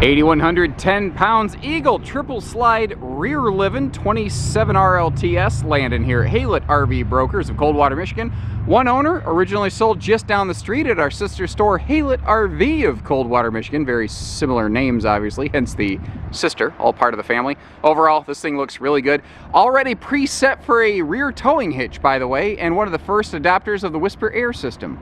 8,110 pounds Eagle triple slide rear living 27 RLTS landing here at Haylett RV Brokers of Coldwater, Michigan. One owner, originally sold just down the street at our sister store Haylett RV of Coldwater, Michigan. Very similar names, obviously, hence the sister, all part of the family. Overall, this thing looks really good. Already preset for a rear towing hitch, by the way, and one of the first adopters of the Whisper Air system.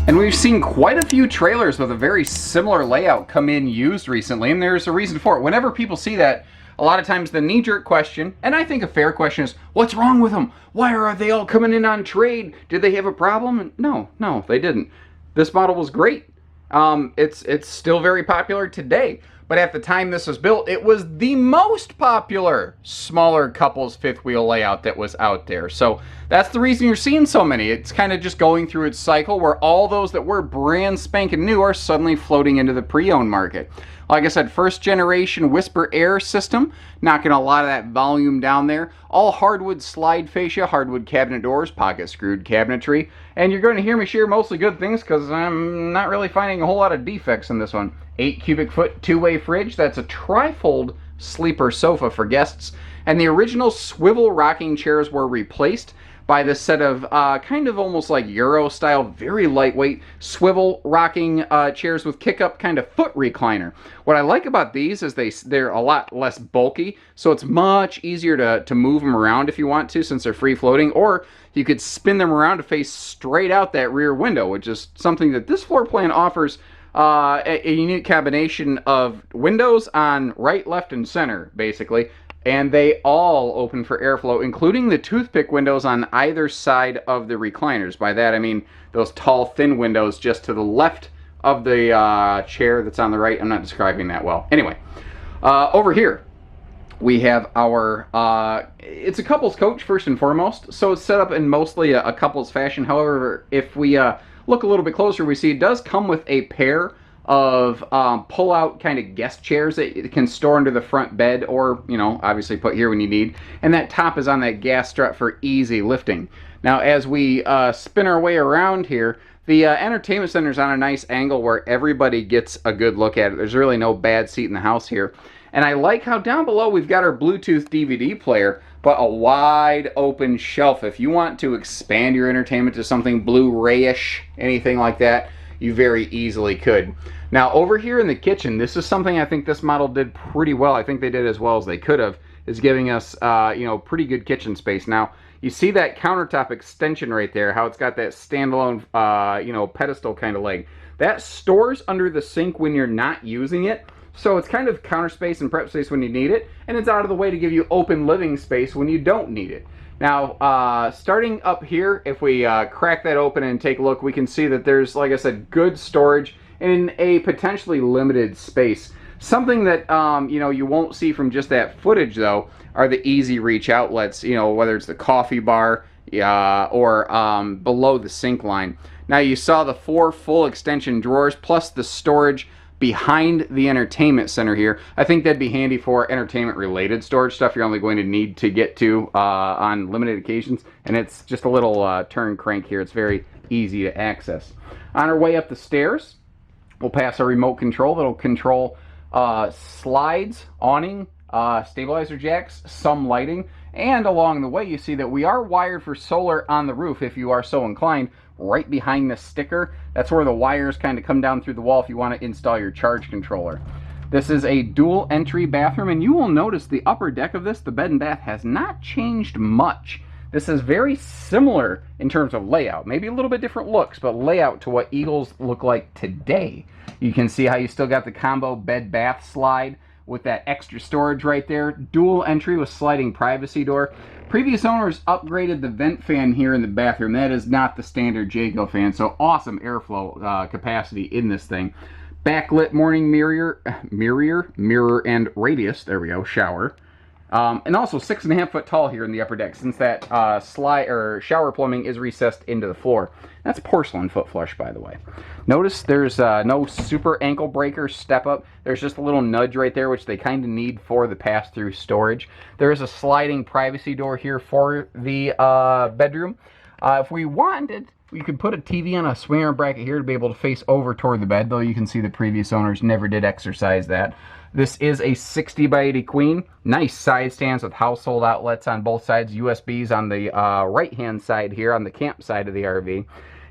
And we've seen quite a few trailers with a very similar layout come in used recently, and there's a reason for it. Whenever people see that, a lot of times the knee-jerk question, and I think a fair question, is, what's wrong with them? Why are they all coming in on trade? Did they have a problem? And no, they didn't. This model was great. It's still very popular today. But at the time this was built, it was the most popular smaller couples fifth wheel layout that was out there. So that's the reason you're seeing so many. It's kind of just going through its cycle where all those that were brand spanking new are suddenly floating into the pre-owned market. Like I said, first generation Whisper Air system, knocking a lot of that volume down there. All hardwood slide fascia, hardwood cabinet doors, pocket screwed cabinetry. And you're going to hear me share mostly good things because I'm not really finding a whole lot of defects in this one. 8 cubic foot two-way fridge. That's a tri-fold sleeper sofa for guests. And the original swivel rocking chairs were replaced by this set of kind of almost like Euro style, very lightweight swivel rocking chairs with kick-up kind of foot recliner. What I like about these is they're a lot less bulky, so it's much easier to move them around if you want to, since they're free floating, or you could spin them around to face straight out that rear window, which is something that this floor plan offers. A unique combination of windows on right, left, and center, basically. And they all open for airflow, including the toothpick windows on either side of the recliners. By that I mean those tall, thin windows just to the left of the chair that's on the right. I'm not describing that well. Anyway, over here we have our, it's a couples coach first and foremost. So it's set up in mostly a couples fashion. However, if we look a little bit closer, we see it does come with a pair of pull-out kind of guest chairs that you can store under the front bed, or, you know, obviously put here when you need. And that top is on that gas strut for easy lifting. Now, as we spin our way around here, the entertainment center is on a nice angle where everybody gets a good look at it. There's really no bad seat in the house here. And I like how down below we've got our Bluetooth DVD player, but a wide open shelf. If you want to expand your entertainment to something Blu-ray-ish, anything like that, you very easily could. Now over here in the kitchen, this is something I think this model did pretty well. I think they did as well as they could have, is giving us you know, pretty good kitchen space. Now you see that countertop extension right there, how it's got that standalone you know, pedestal kind of leg. That stores under the sink when you're not using it. So it's kind of counter space and prep space when you need it, and it's out of the way to give you open living space when you don't need it. Now, starting up here, if we crack that open and take a look, we can see that there's, like I said, good storage in a potentially limited space. Something that, you know, you won't see from just that footage, though, are the easy reach outlets, you know, whether it's the coffee bar or below the sink line. Now, you saw the 4 full extension drawers plus the storage behind the entertainment center here. I think that'd be handy for entertainment related storage stuff you're only going to need to get to on limited occasions. And it's just a little turn crank here. It's very easy to access. On our way up the stairs, we'll pass a remote control that'll control slides, awning, stabilizer jacks, some lighting, and along the way you see that we are wired for solar on the roof if you are so inclined. Right behind the sticker, that's where the wires kind of come down through the wall if you want to install your charge controller. This is a dual entry bathroom, and you will notice the upper deck of this, the bed and bath, has not changed much. This is very similar in terms of layout, maybe a little bit different looks, but layout to what Eagles look like today. You can see how you still got the combo bed bath slide with that extra storage right there. Dual entry with sliding privacy door. Previous owners upgraded the vent fan here in the bathroom. That is not the standard Jayco fan, so awesome airflow capacity in this thing. Backlit morning mirror and radius, there we go, shower. And also 6.5 foot tall here in the upper deck, since that shower plumbing is recessed into the floor. That's porcelain foot flush, by the way. Notice there's no super ankle breaker step up. There's just a little nudge right there, which they kind of need for the pass-through storage. There is a sliding privacy door here for the bedroom. If we wanted You could put a TV on a swing arm bracket here to be able to face over toward the bed, though you can see the previous owners never did exercise that. This is a 60 by 80 queen. Nice side stands with household outlets on both sides, USBs on the right-hand side here on the camp side of the RV.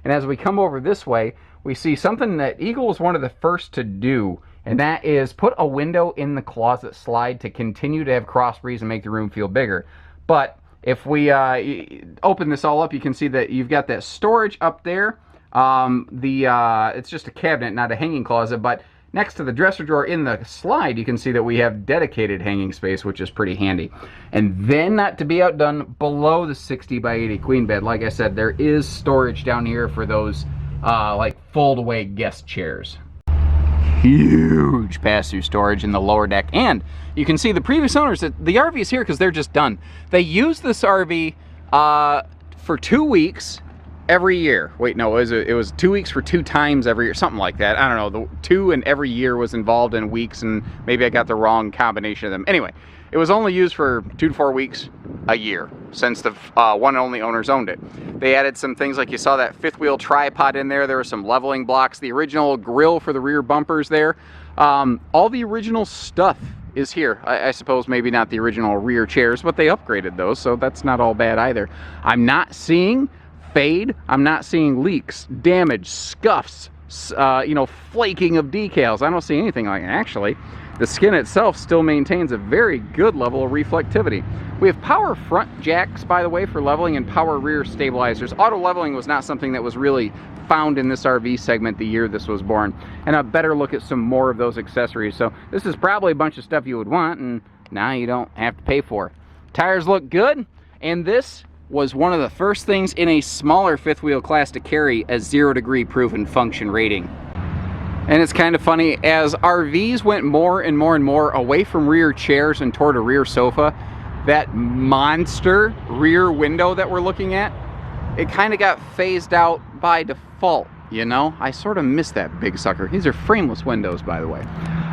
And as we come over this way, we see something that Eagle was one of the first to do, and that is put a window in the closet slide to continue to have cross breeze and make the room feel bigger. But if we open this all up, you can see that you've got that storage up there. It's just a cabinet, not a hanging closet, but next to the dresser drawer in the slide, you can see that we have dedicated hanging space, which is pretty handy. And then, not to be outdone, below the 60 by 80 queen bed, like I said, there is storage down here for those like fold-away guest chairs. Huge pass-through storage in the lower deck, and you can see the previous owners, the RV is here because they're just done. They used this RV for 2 weeks every year. Wait, no, it was 2 weeks for 2 times every year, something like that. I don't know, the 2 and every year was involved in weeks, and maybe I got the wrong combination of them. Anyway, it was only used for 2 to 4 weeks a year since the one and only owners owned it. They added some things, like you saw that 5th wheel tripod in there. There were some leveling blocks, the original grill for the rear bumpers there. All the original stuff is here. I suppose maybe not the original rear chairs, but they upgraded those, so that's not all bad either. I'm not seeing fade. I'm not seeing leaks, damage, scuffs, you know, flaking of decals. I don't see anything like that. Actually, the skin itself still maintains a very good level of reflectivity. We have power front jacks, by the way, for leveling, and power rear stabilizers. Auto leveling was not something that was really found in this RV segment the year this was born. And a better look at some more of those accessories. So this is probably a bunch of stuff you would want, and now you don't have to pay for. Tires look good, and this was one of the first things in a smaller 5th wheel class to carry a 0-degree proven function rating. And it's kind of funny, as RVs went more and more and more away from rear chairs and toward a rear sofa, that monster rear window that we're looking at, it kind of got phased out by default, you know? I sort of miss that big sucker. These are frameless windows, by the way.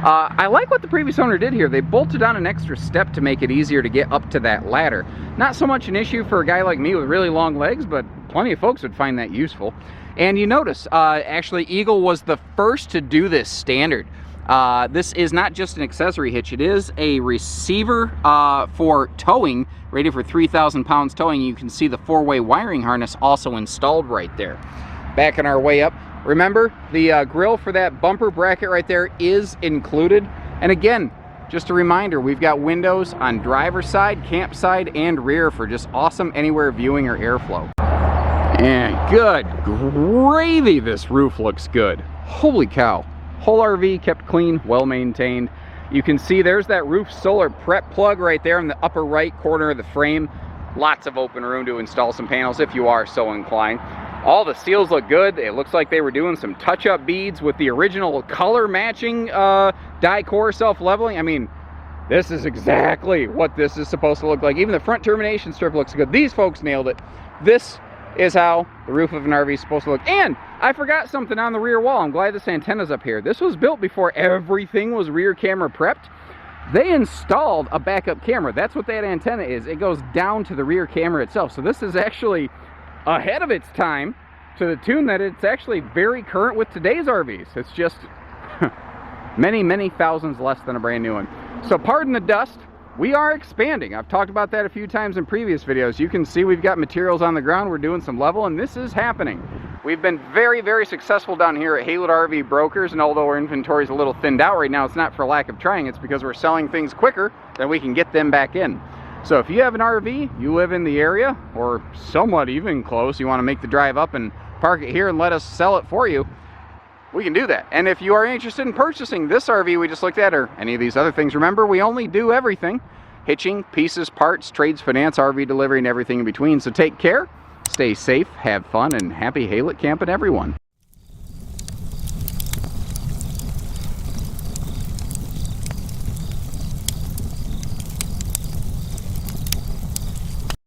I like what the previous owner did here. They bolted on an extra step to make it easier to get up to that ladder. Not so much an issue for a guy like me with really long legs, but plenty of folks would find that useful. And you notice, actually, Eagle was the first to do this standard. This is not just an accessory hitch, it is a receiver for towing, rated for 3,000 pounds towing. You can see the 4-way wiring harness also installed right there. Backing our way up, remember, the grill for that bumper bracket right there is included. And again, just a reminder, we've got windows on driver's side, camp side, and rear for just awesome anywhere viewing or airflow. And good gravy, this roof looks good. Holy cow. Whole RV kept clean, well maintained. You can see there's that roof solar prep plug right there in the upper right corner of the frame. Lots of open room to install some panels if you are so inclined. All the seals look good. It looks like they were doing some touch-up beads with the original color matching die-core self-leveling. I mean, this is exactly what this is supposed to look like. Even the front termination strip looks good. These folks nailed it. This is how the roof of an RV is supposed to look. And I forgot something on the rear wall. I'm glad this antenna's up here. This was built before everything was rear camera prepped. They installed a backup camera. That's what that antenna is. It goes down to the rear camera itself. So this is actually ahead of its time, to the tune that it's actually very current with today's RVs. It's just many, many thousands less than a brand new one. So pardon the dust. We are expanding. I've talked about that a few times in previous videos. You can see we've got materials on the ground. We're doing some level, and this is happening. We've been very, very successful down here at Haylett RV Brokers, and although our inventory is a little thinned out right now, it's not for lack of trying. It's because we're selling things quicker than we can get them back in. So if you have an RV, you live in the area, or somewhat even close, you want to make the drive up and park it here and let us sell it for you, we can do that. And if you are interested in purchasing this RV we just looked at, or any of these other things, remember, we only do everything. Hitching, pieces, parts, trades, finance, RV delivery, and everything in between. So take care, stay safe, have fun, and happy Haylett camping, everyone.